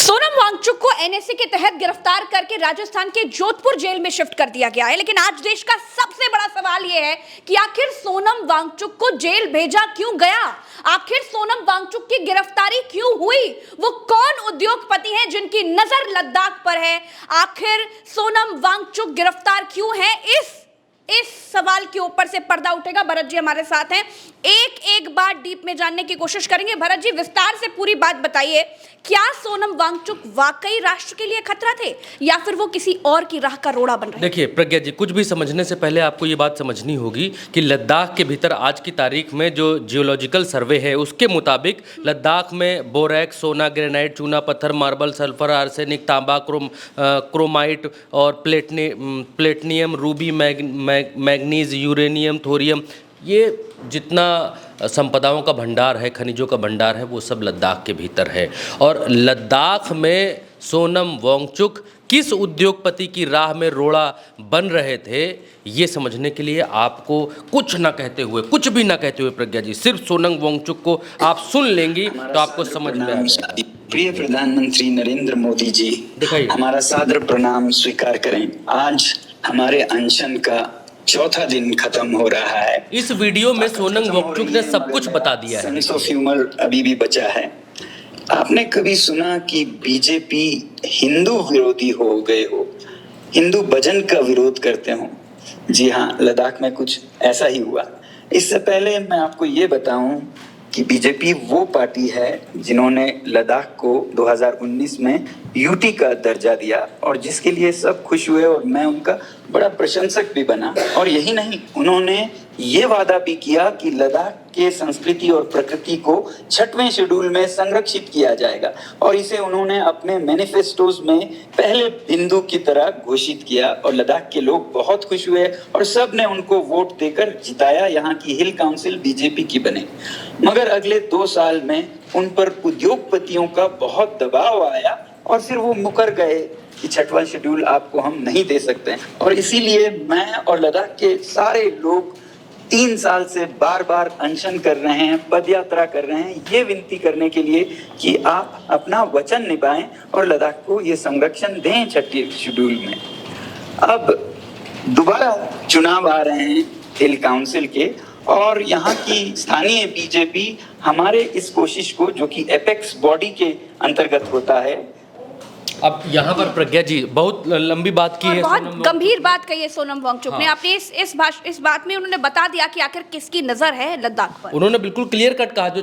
सोनम वांगचुक को एनएसए के तहत गिरफ्तार करके राजस्थान के जोधपुर जेल में शिफ्ट कर दिया गया है। लेकिन आज देश का सबसे बड़ा सवाल यह है कि आखिर सोनम वांगचुक को जेल भेजा क्यों गया, आखिर सोनम वांगचुक की गिरफ्तारी क्यों हुई, वो कौन उद्योगपति हैं जिनकी नजर लद्दाख पर है, आखिर सोनम वांगचुक गिरफ्तार क्यों है, इस सवाल के ऊपर से पर्दा उठेगा। भरत जी हमारे साथ हैं, एक बार डीप में जानने की कोशिश करेंगे। भरत जी, विस्तार से पूरी बात बताइए, क्या सोनम वांगचुक वाकई राष्ट्र के लिए खतरा थे या फिर वो किसी और की राह का रोड़ा बन रहे? देखिए प्रज्ञा जी, कुछ भी समझने से पहले आपको ये बात समझनी होगी कि लद्दाख के भीतर आज की तारीख में जो जियोलॉजिकल सर्वे है उसके मुताबिक लद्दाख में बोरैक्स, सोना, ग्रेनाइट, चूना पत्थर, मार्बल, सल्फर, आर्सेनिक, तांबा, क्रोमाइट और platinum, Ruby, manganese, uranium, thorium, ये जितना संपदाओं का भंडार है, खनिजों का भंडार है, वो सब लद्दाख के भीतर है। और लद्दाख में सोनम वांगचुक किस उद्योगपति की राह में रोड़ा बन रहे थे, ये समझने के लिए आपको कुछ ना कहते हुए, कुछ भी ना कहते हुए प्रज्ञा जी, सिर्फ सोनम वांगचुक को आप सुन लेंगी तो आपको समझ में आ जाएगा। प्रिय प्रधानमंत्री नरेंद्र मोदी जी, हमारा सादर प्रणाम स्वीकार करें। आज हमारे अनशन का चौथा दिन खत्म हो रहा है। इस वीडियो में सोनम वांगचुक ने सब कुछ बता दिया है। सेंस ऑफ ह्यूमर अभी भी बचा है। आपने कभी सुना कि बीजेपी हिंदू विरोधी हो गए हो, हिंदू भजन का विरोध करते हो? जी हाँ, लद्दाख में कुछ ऐसा ही हुआ। इससे पहले मैं आपको ये बताऊं कि बीजेपी वो पार्टी है जिन्होंने लद्दाख को 2019 में यूटी का दर्जा दिया और जिसके लिए सब खुश हुए और मैं उनका बड़ा प्रशंसक भी बना। और यही नहीं, उन्होंने ये वादा भी किया कि लद्दाख के संस्कृति और प्रकृति को 6वें शेड्यूल में संरक्षित किया जाएगा और इसे उन्होंने अपने मैनिफेस्टोज में पहले बिंदु की तरह घोषित किया और लद्दाख के लोग बहुत खुश हुए और सब ने उनको वोट देकर जिताया। यहाँ की हिल काउंसिल बीजेपी की बने। मगर अगले 2 साल में उन पर उद्योगपतियों का बहुत दबाव आया और फिर वो मुकर गए कि 6वां शेड्यूल आपको हम नहीं दे सकते। और इसीलिए मैं और लद्दाख के सारे लोग 3 साल से बार बार अनशन कर रहे हैं, पदयात्रा कर रहे हैं, ये विनती करने के लिए कि आप अपना वचन निभाएं और लद्दाख को ये संरक्षण दें 6वें शेड्यूल में। अब दोबारा चुनाव आ रहे हैं हिल काउंसिल के और यहाँ की स्थानीय बीजेपी हमारे इस कोशिश को, जो कि एपेक्स बॉडी के अंतर्गत होता है। अब यहाँ पर प्रज्ञा जी बहुत लंबी बात की है, बहुत गंभीर बात कही है सोनम वांगचुक ने। आपने इस बात में उन्होंने बता दिया कि आखिर किसकी नजर है लद्दाख पर। उन्होंने बिल्कुल क्लियर कट कहा, जो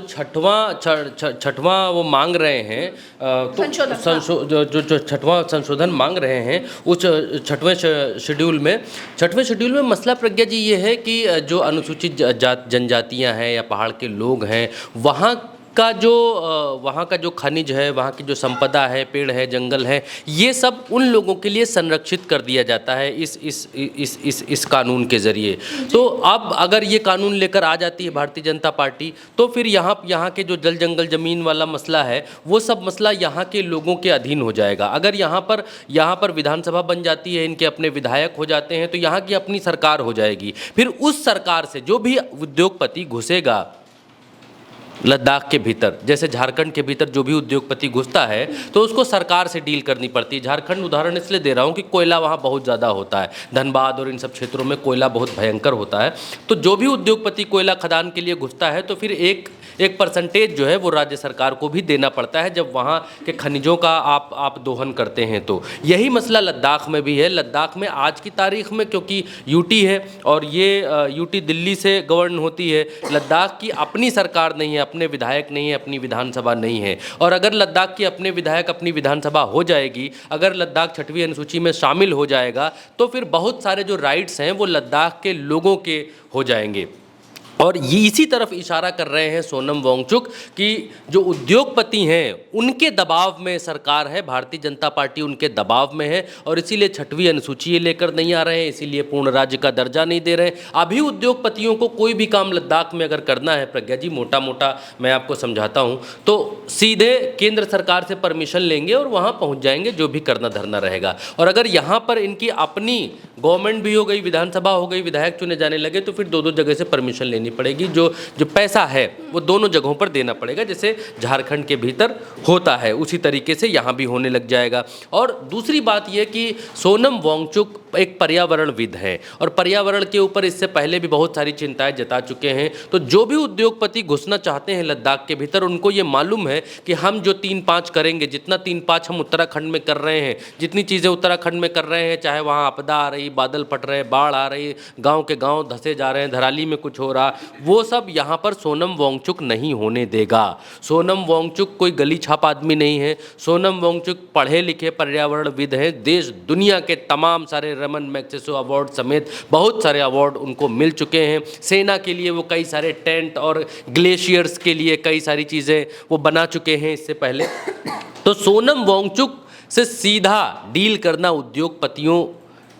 छठवां वो मांग रहे हैं, जो छठवां संशोधन मांग रहे हैं उस 6वें शेड्यूल में मसला प्रज्ञा जी ये है कि जो अनुसूचित जनजातियाँ हैं या पहाड़ के लोग हैं, वहाँ का जो खनिज है, वहाँ की जो संपदा है, पेड़ है, जंगल है, ये सब उन लोगों के लिए संरक्षित कर दिया जाता है इस कानून के ज़रिए। तो अब अगर ये कानून लेकर आ जाती है भारतीय जनता पार्टी, तो फिर यहाँ के जो जल जंगल ज़मीन वाला मसला है, वो सब मसला यहाँ के लोगों के अधीन हो जाएगा। अगर यहाँ पर विधानसभा बन जाती है, इनके अपने विधायक हो जाते हैं, तो यहाँ की अपनी सरकार हो जाएगी। फिर उस सरकार से जो भी उद्योगपति घुसेगा लद्दाख के भीतर, जैसे झारखंड के भीतर जो भी उद्योगपति घुसता है तो उसको सरकार से डील करनी पड़ती है। झारखंड उदाहरण इसलिए दे रहा हूँ कि कोयला वहाँ बहुत ज़्यादा होता है, धनबाद और इन सब क्षेत्रों में कोयला बहुत भयंकर होता है। तो जो भी उद्योगपति कोयला खदान के लिए घुसता है तो फिर एक परसेंटेज जो है वो राज्य सरकार को भी देना पड़ता है जब वहाँ के खनिजों का आप दोहन करते हैं। तो यही मसला लद्दाख में भी है। लद्दाख में आज की तारीख में, क्योंकि यूटी है और ये यूटी दिल्ली से गवर्न होती है, लद्दाख की अपनी सरकार नहीं है, अपने विधायक नहीं है, अपनी विधानसभा नहीं है। और अगर लद्दाख की अपने विधायक, अपनी विधानसभा हो जाएगी, अगर लद्दाख 6वीं अनुसूची में शामिल हो जाएगा, तो फिर बहुत सारे जो राइट्स हैं वो लद्दाख के लोगों के हो जाएंगे। और ये इसी तरफ इशारा कर रहे हैं सोनम वांगचुक कि जो उद्योगपति हैं उनके दबाव में सरकार है, भारतीय जनता पार्टी उनके दबाव में है और इसीलिए 6वीं अनुसूची लेकर नहीं आ रहे हैं, इसीलिए पूर्ण राज्य का दर्जा नहीं दे रहे हैं। अभी उद्योगपतियों को कोई भी काम लद्दाख में अगर करना है प्रज्ञा जी, मोटा मोटा मैं आपको समझाता हूँ, तो सीधे केंद्र सरकार से परमिशन लेंगे और वहाँ पहुँच जाएंगे, जो भी करना धरना रहेगा। और अगर यहाँ पर इनकी अपनी गवर्नमेंट भी हो गई, विधानसभा हो गई, विधायक चुने जाने लगे, तो फिर 2-2 जगह से परमिशन लेनी देनी पड़ेगी, जो जो पैसा है वो दोनों जगहों पर देना पड़ेगा, जैसे झारखंड के भीतर होता है उसी तरीके से यहाँ भी होने लग जाएगा। और दूसरी बात यह कि सोनम वांगचुक एक पर्यावरणविद हैं और पर्यावरण के ऊपर इससे पहले भी बहुत सारी चिंताएं जता चुके हैं। तो जो भी उद्योगपति घुसना चाहते हैं लद्दाख के भीतर, उनको ये मालूम है कि हम जो 3-5 करेंगे, जितना 3-5 हम उत्तराखंड में कर रहे हैं, जितनी चीज़ें उत्तराखंड में कर रहे हैं, चाहे वहाँ आपदा आ रही, बादल फट रहे, बाढ़ आ रही, गाँव के गाँव धंसे जा रहे हैं, धराली में कुछ हो रहा, वो सब यहाँ पर सोनम वांगचुक नहीं होने देगा। सोनम वांगचुक कोई गली छाप आदमी नहीं है। सोनम वांगचुक पढ़े लिखे पर्यावरणविद हैं। देश दुनिया के तमाम सारे रमन मैग्सेसे अवार्ड समेत बहुत सारे अवार्ड उनको मिल चुके हैं। सेना के लिए वो कई सारे टेंट और ग्लेशियर्स के लिए कई सारी चीज़ें वो बना चुके हैं इससे पहले। तो सोनम वांगचुक से सीधा डील करना उद्योगपतियों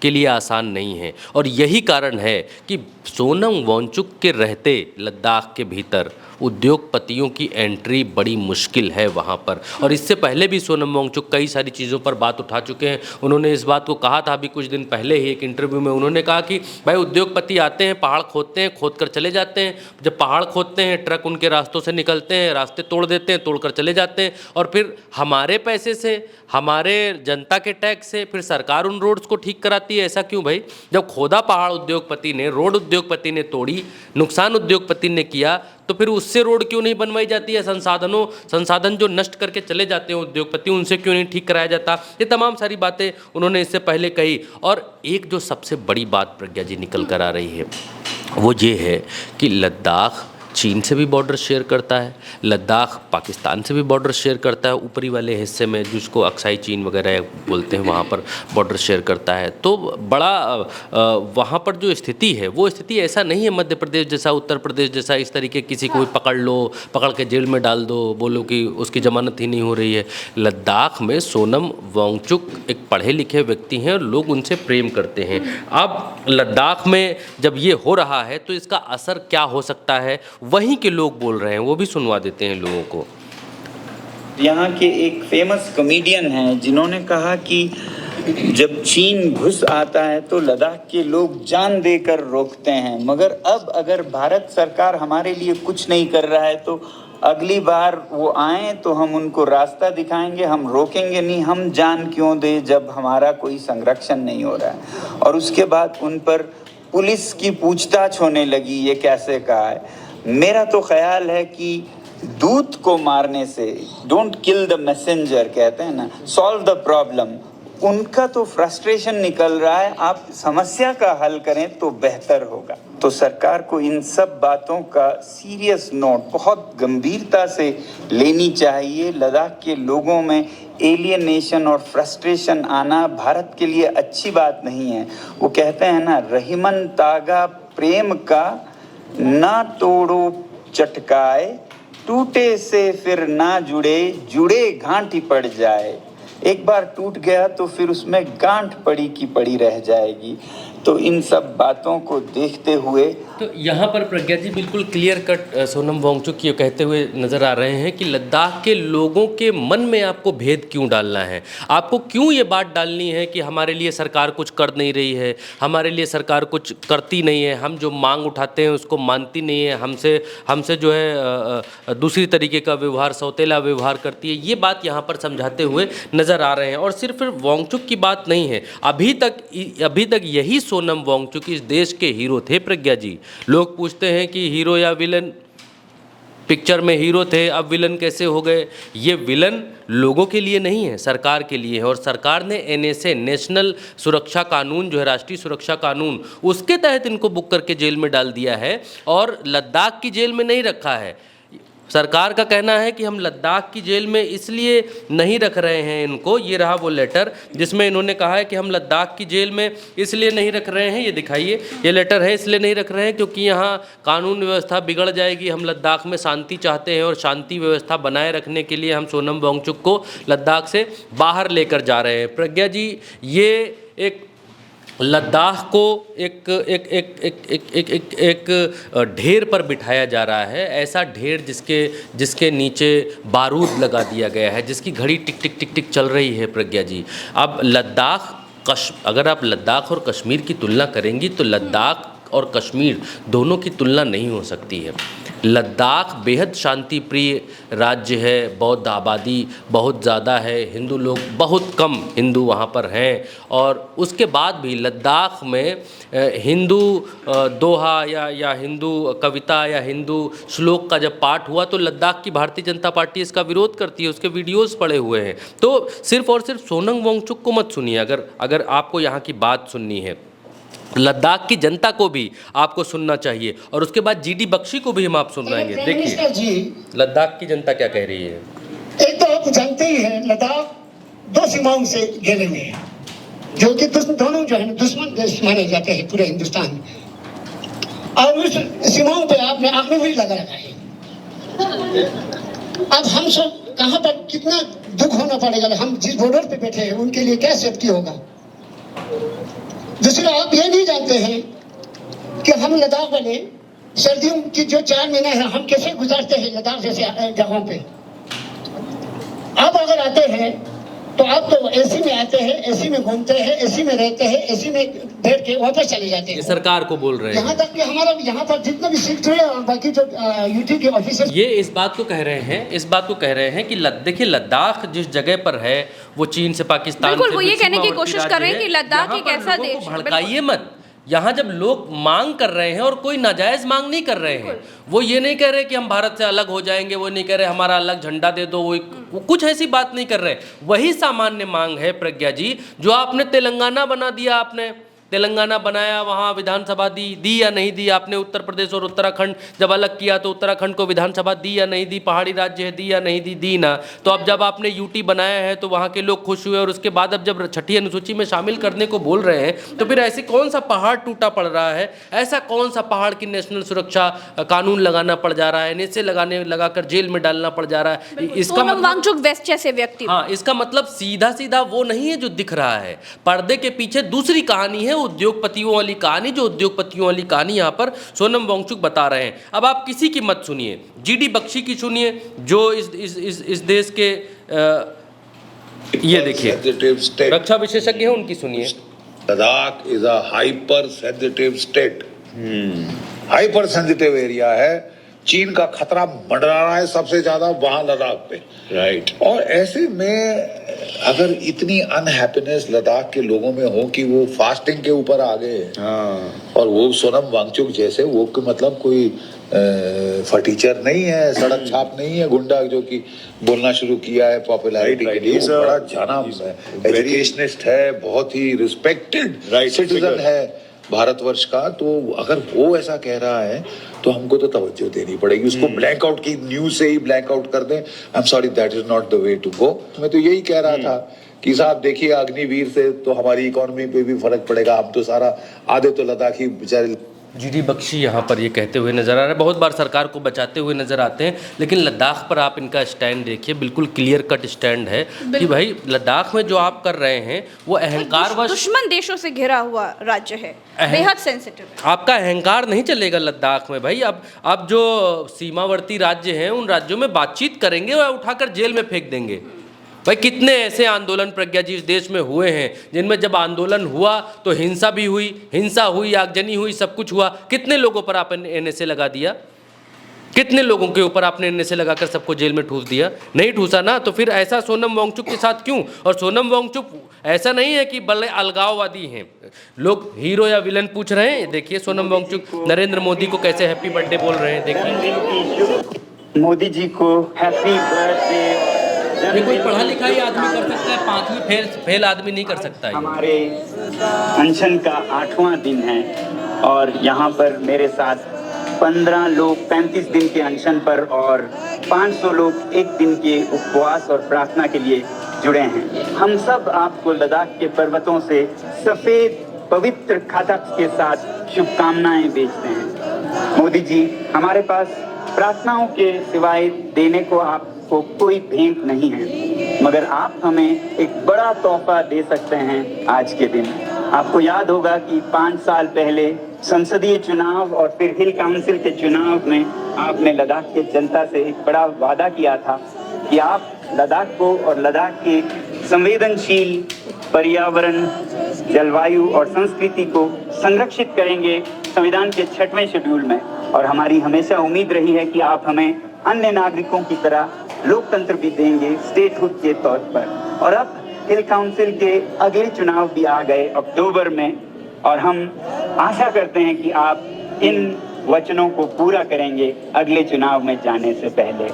के लिए आसान नहीं है और यही कारण है कि सोनम वांगचुक के रहते लद्दाख के भीतर उद्योगपतियों की एंट्री बड़ी मुश्किल है वहाँ पर। और इससे पहले भी सोनम वांगचुक कई सारी चीज़ों पर बात उठा चुके हैं। उन्होंने इस बात को कहा था अभी कुछ दिन पहले ही एक इंटरव्यू में, उन्होंने कहा कि भाई उद्योगपति आते हैं, पहाड़ खोदते हैं, खोद कर चले जाते हैं। जब पहाड़ खोदते हैं ट्रक उनके रास्तों से निकलते हैं, रास्ते तोड़ देते हैं, तोड़ कर चले जाते हैं और फिर हमारे पैसे से, हमारे जनता के टैक्स से फिर सरकार उन रोड्स को ठीक कराती है। ऐसा क्यों भाई? जब खोदा पहाड़ उद्योगपति ने, रोड उद्योगपति ने तोड़ी, नुकसान उद्योगपति ने किया, तो फिर उससे रोड क्यों नहीं बनवाई जाती है? संसाधन जो नष्ट करके चले जाते हैं उद्योगपति, उनसे क्यों नहीं ठीक कराया जाता? ये तमाम सारी बातें उन्होंने इससे पहले कही। और एक जो सबसे बड़ी बात प्रज्ञा जी निकल कर आ रही है वो ये है कि लद्दाख चीन से भी बॉर्डर शेयर करता है, लद्दाख पाकिस्तान से भी बॉर्डर शेयर करता है, ऊपरी वाले हिस्से में जिसको अक्साई चीन वगैरह बोलते हैं वहाँ पर बॉर्डर शेयर करता है। तो बड़ा वहाँ पर जो स्थिति है वो स्थिति ऐसा नहीं है मध्य प्रदेश जैसा, उत्तर प्रदेश जैसा इस तरीके किसी को भी पकड़ लो, पकड़ के जेल में डाल दो, बोलो कि उसकी जमानत ही नहीं हो रही है। लद्दाख में सोनम वांगचुक एक पढ़े लिखे व्यक्ति हैं और लोग उनसे प्रेम करते हैं। अब लद्दाख में जब ये हो रहा है तो इसका असर क्या हो सकता है वहीं के लोग बोल रहे हैं, वो भी सुनवा देते हैं लोगों को। यहाँ के एक फेमस कॉमेडियन हैं जिन्होंने कहा कि जब चीन घुस आता है तो लद्दाख के लोग जान देकर रोकते हैं, मगर अब अगर भारत सरकार हमारे लिए कुछ नहीं कर रहा है तो अगली बार वो आए तो हम उनको रास्ता दिखाएंगे, हम रोकेंगे नहीं। हम जान क्यों दे जब हमारा कोई संरक्षण नहीं हो रहा है। और उसके बाद उन पर पुलिस की पूछताछ होने लगी, ये कैसे कहा है। मेरा तो ख्याल है कि दूत को मारने से, डोंट किल द मैसेंजर कहते हैं ना, सॉल्व द प्रॉब्लम। उनका तो फ्रस्ट्रेशन निकल रहा है, आप समस्या का हल करें तो बेहतर होगा। तो सरकार को इन सब बातों का सीरियस नोट बहुत गंभीरता से लेनी चाहिए। लद्दाख के लोगों में एलियनेशन और फ्रस्ट्रेशन आना भारत के लिए अच्छी बात नहीं है। वो कहते हैं ना, रहीमन तागा प्रेम का ना तोड़ो चटकाए, टूटे से फिर ना जुड़े, जुड़े गांठ ही पड़ जाए। एक बार टूट गया तो फिर उसमें गांठ पड़ी की पड़ी रह जाएगी। तो इन सब बातों को देखते हुए तो यहाँ पर प्रज्ञा जी बिल्कुल क्लियर कट सोनम वांगचुक ये कहते हुए नज़र आ रहे हैं कि लद्दाख के लोगों के मन में आपको भेद क्यों डालना है, आपको क्यों ये बात डालनी है कि हमारे लिए सरकार कुछ कर नहीं रही है, हमारे लिए सरकार कुछ करती नहीं है, हम जो मांग उठाते हैं उसको मानती नहीं है, हमसे जो है दूसरी तरीके का व्यवहार, सौतेला व्यवहार करती है। ये बात यहाँ पर समझाते हुए नज़र आ रहे हैं। और सिर्फ वांगचुक की बात नहीं है, अभी तक यही सोनम वांगचुक इस देश के हीरो थे प्रज्ञा जी। लोग पूछते हैं कि हीरो या विलन, पिक्चर में हीरो थे अब विलन कैसे हो गए? ये विलन लोगों के लिए नहीं है, सरकार के लिए है। और सरकार ने NSA, नेशनल सुरक्षा कानून जो है, राष्ट्रीय सुरक्षा कानून, उसके तहत इनको बुक करके जेल में डाल दिया है और लद्दाख की जेल में नहीं रखा है। सरकार का कहना है कि हम लद्दाख की जेल में इसलिए नहीं रख रहे हैं इनको, ये रहा वो लेटर जिसमें इन्होंने कहा है कि हम लद्दाख की जेल में इसलिए नहीं रख रहे हैं, ये दिखाइए, ये लेटर है, इसलिए नहीं रख रहे हैं क्योंकि यहाँ कानून व्यवस्था बिगड़ जाएगी। हम लद्दाख में शांति चाहते हैं और शांति व्यवस्था बनाए रखने के लिए हम सोनम वांगचुक को लद्दाख से बाहर लेकर जा रहे हैं। प्रज्ञा जी, ये एक लद्दाख को एक ढेर पर बिठाया जा रहा है, ऐसा ढेर जिसके नीचे बारूद लगा दिया गया है, जिसकी घड़ी टिक टिक टिक टिक चल रही है प्रज्ञा जी। अब अगर आप लद्दाख और कश्मीर की तुलना करेंगी तो लद्दाख लद्दाख और कश्मीर दोनों की तुलना नहीं हो सकती है। लद्दाख बेहद शांति प्रिय राज्य है, बौद्ध आबादी बहुत ज़्यादा है, हिंदू लोग बहुत कम हिंदू वहाँ पर हैं, और उसके बाद भी लद्दाख में हिंदू दोहा या हिंदू कविता या हिंदू श्लोक का जब पाठ हुआ तो लद्दाख की भारतीय जनता पार्टी इसका विरोध करती है, उसके वीडियोस पड़े हुए हैं। तो सिर्फ और सिर्फ सोनम वांगचुक को मत सुनिए, अगर आपको यहाँ की बात सुननी है, लद्दाख की जनता को भी आपको सुनना चाहिए, और उसके बाद जीडी बख्शी को भी हम आप सुनाएंगे। देखिए लद्दाख की जनता क्या कह रही है। एक तो आप जानते ही हैं, लद्दाख 2 सीमाओं से घिरे हुए हैं, जो कि दोनों जो है दुश्मन देश माने जाते हैं पूरे हिंदुस्तान में, और उस सीमाओं पे आपने आंकड़े लगा रखा है। अब हम सब कहाँ पर कितना दुख होना पड़ेगा, हम जिस बॉर्डर पे बैठे हैं उनके लिए क्या सेफ्टी होगा। दूसरा, आप ये नहीं जानते हैं कि हम लद्दाख वाले सर्दियों की जो 4 महीना है हम कैसे गुजारते हैं लद्दाख जैसे जगहों पे। आप अगर आते हैं तो आप तो एसी में आते हैं, एसी में घूमते हैं, एसी में रहते हैं, एसी में बैठ के वापस चले जाते हैं। सरकार को बोल रहे हैं, यहाँ तक कि हमारा यहाँ पर जितने भी सेक्टर है और बाकी जो यूटी के ऑफिसर, ये इस बात को कह रहे हैं कि देखिए लद्दाख जिस जगह पर है वो चीन से, पाकिस्तान बिल्कुल, से वो ये कहने की सीमावर्ती कोशिश कर रहे हैं राज्य कि है। लद्दाख यहाँ एक पर ऐसा लोगों को देश, भड़काइए मत। यहाँ जब लोग मांग कर रहे हैं और कोई नाजायज मांग नहीं कर रहे हैं, वो ये नहीं कह रहे कि हम भारत से अलग हो जाएंगे, वो नहीं कह रहे हमारा अलग झंडा दे दो, वो कुछ ऐसी बात नहीं कर रहे। वही सामान्य मांग है प्रज्ञा जी, जो आपने तेलंगाना बना दिया, आपने तेलंगाना बनाया, वहाँ विधानसभा दी या नहीं दी आपने। उत्तर प्रदेश और उत्तराखंड जब अलग किया तो उत्तराखंड को विधानसभा दी या नहीं दी, पहाड़ी राज्य है, दी या नहीं दी ना। तो अब जब आपने यूटी बनाया है तो वहाँ के लोग खुश हुए, और उसके बाद अब जब 6ठी अनुसूची में शामिल करने को बोल रहे हैं तो फिर ऐसे कौन सा पहाड़ टूटा पड़ रहा है, ऐसा कौन सा पहाड़ की नेशनल सुरक्षा कानून लगाना पड़ जा रहा है, नेसे लगाकर जेल में डालना पड़ जा रहा है। इसका सोनम वांगचुक वेस्ट जैसे व्यक्ति, हाँ, इसका मतलब सीधा सीधा वो नहीं है जो दिख रहा है, पर्दे के पीछे दूसरी कहानी है, उद्योगपतियों वाली कहानी, जो उद्योगपतियों वाली कहानी यहाँ पर सोनम वांगचुक बता रहे हैं। अब आप किसी की मत सुनिए, जीडी बख्शी की सुनिए, जो इस देश के ये देखिए रक्षा विशेषज्ञ हैं, उनकी सुनिए। Ladakh is a hyper sensitive state, hyper sensitive area है। चीन का खतरा मंडरा रहा है सबसे ज्यादा वहां लद्दाख पे, राइट। और ऐसे में अगर इतनी अनहैप्पीनेस लद्दाख के लोगों में हो कि वो फास्टिंग के ऊपर आ गए, और वो सोनम वांगचुक जैसे, वो मतलब कोई फटीचर नहीं है, सड़क छाप नहीं है, गुंडा जो कि बोलना शुरू किया है पॉपुलैरिटी के लिए, वो बड़ा जाना एजुकेशनिस्ट है, बहुत ही रिस्पेक्टेड सिटीजन है भारतवर्ष का। तो अगर वो ऐसा कह रहा है तो हमको तो तवज्जो देनी पड़ेगी, उसको ब्लैक आउट की न्यूज से ही ब्लैक आउट कर दें। I am sorry, that is not the way to go. मैं तो यही कह रहा था कि साहब देखिए, अग्निवीर से तो हमारी इकोनॉमी पे भी फर्क पड़ेगा। हम तो सारा आधे तो लद्दाखी बेचारे। जीडी बख्शी यहाँ पर ये कहते हुए नज़र आ रहा है, बहुत बार सरकार को बचाते हुए नज़र आते हैं, लेकिन लद्दाख पर आप इनका स्टैंड देखिए, बिल्कुल क्लियर कट स्टैंड है कि भाई लद्दाख में जो आप कर रहे हैं वो अहंकारवश, दुश्मन देशों से घिरा हुआ राज्य है, बेहद सेंसिटिव है। आपका अहंकार नहीं चलेगा लद्दाख में भाई। अब जो सीमावर्ती राज्य हैं उन राज्यों में बातचीत करेंगे और उठाकर जेल में फेंक देंगे। भाई कितने ऐसे आंदोलन प्रज्ञा जी इस देश में हुए हैं जिनमें जब आंदोलन हुआ तो हिंसा भी हुई, आगजनी हुई, सब कुछ हुआ। कितने लोगों पर आपने एनएसए लगा दिया, कितने लोगों के ऊपर आपने एनएसए लगाकर सबको जेल में ठूस दिया? नहीं ठूसा ना, तो फिर ऐसा सोनम वांगचुक के साथ क्यों? और सोनम वांगचुक ऐसा नहीं है कि बड़े अलगाववादी हैं, लोग हीरो या विलन पूछ रहे हैं। देखिए सोनम वांगचुक नरेंद्र मोदी को कैसे हैप्पी बर्थडे बोल रहे हैं, देखिए। मोदी जी को हैप्पी बर्थडे। ये कोई पढ़ा लिखा ही आदमी कर सकता है, 5वीं फेल आदमी नहीं कर सकता है। हमारे अनशन का 8वां दिन है और यहाँ पर मेरे साथ 15 लोग 35 दिन के अनशन पर और 500 लोग 1 दिन के उपवास और प्रार्थना के लिए जुड़े हैं। हम सब आपको लद्दाख के पर्वतों से सफेद पवित्र खातक के साथ शुभकामनाएं भेजते हैं। मोदी जी, हमारे पास प्रार्थनाओं के सिवाय देने को आपको कोई भेंट नहीं है, मगर आप हमें एक बड़ा तोहफा दे सकते हैं आज के दिन। आपको याद होगा कि 5 साल पहले संसदीय चुनाव और फिर हिल काउंसिल के चुनाव में आपने लद्दाख के जनता से एक बड़ा वादा किया था कि आप लद्दाख को और लद्दाख के संवेदनशील पर्यावरण, जलवायु और संस्कृति को संरक्षित करेंगे संविधान के 6वें शेड्यूल में। और हमारी हमेशा उम्मीद रही है कि आप हमें अन्य नागरिकों की तरह लोकतंत्र भी देंगे स्टेटहुड के तौर पर। और अब हिल काउंसिल के अगले चुनाव भी आ गए अक्टूबर में, और हम आशा करते हैं कि आप इन वचनों को पूरा करेंगे अगले चुनाव में जाने से पहले।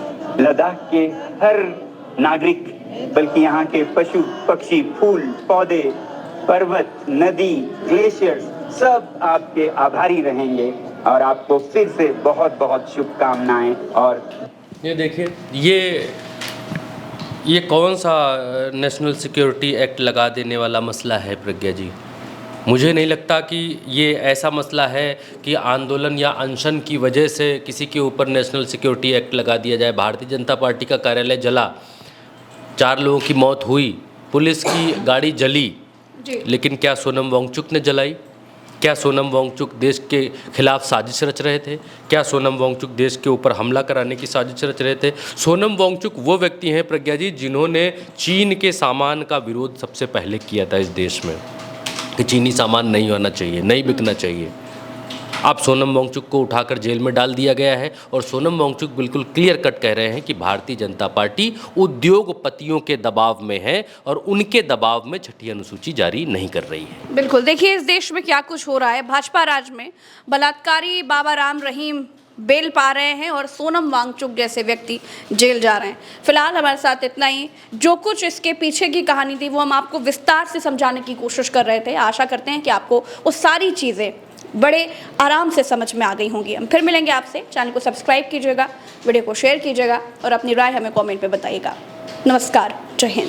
लद्दाख के हर नागरिक, बल्कि यहाँ के पशु पक्षी, फूल पौधे, पर्वत, नदी, ग्लेशियर्स सब आपके आभारी रहेंगे। और आपको फिर से बहुत बहुत शुभकामनाएं। और ये देखिए, ये कौन सा नेशनल सिक्योरिटी एक्ट लगा देने वाला मसला है प्रज्ञा जी? मुझे नहीं लगता कि ये ऐसा मसला है कि आंदोलन या अनशन की वजह से किसी के ऊपर नेशनल सिक्योरिटी एक्ट लगा दिया जाए। भारतीय जनता पार्टी का कार्यालय जला, 4 लोगों की मौत हुई, पुलिस की गाड़ी जली, लेकिन क्या सोनम वांगचुक ने जलाई? क्या सोनम वांगचुक देश के खिलाफ साजिश रच रहे थे? क्या सोनम वांगचुक देश के ऊपर हमला कराने की साजिश रच रहे थे? सोनम वांगचुक वो व्यक्ति हैं प्रज्ञा जी जिन्होंने चीन के सामान का विरोध सबसे पहले किया था इस देश में, कि चीनी सामान नहीं होना चाहिए, नहीं बिकना चाहिए। अब सोनम वांगचुक को उठाकर जेल में डाल दिया गया है, और सोनम वांगचुक बिल्कुल क्लियर कट कह रहे हैं कि भारतीय जनता पार्टी उद्योगपतियों के दबाव में है और उनके दबाव में छठी अनुसूची जारी नहीं कर रही है। बिल्कुल, देखिए इस देश में क्या कुछ हो रहा है। भाजपा राज में बलात्कारी बाबा राम रहीम बेल पा रहे हैं और सोनम वांगचुक जैसे व्यक्ति जेल जा रहे हैं। फिलहाल हमारे साथ इतना ही। जो कुछ इसके पीछे की कहानी थी वो हम आपको विस्तार से समझाने की कोशिश कर रहे थे। आशा करते हैं कि आपको वो सारी चीज़ें बड़े आराम से समझ में आ गई होंगी। हम फिर मिलेंगे आपसे। चैनल को सब्सक्राइब कीजिएगा, वीडियो को शेयर कीजिएगा और अपनी राय हमें कमेंट में बताइएगा। नमस्कार, जय हिंद।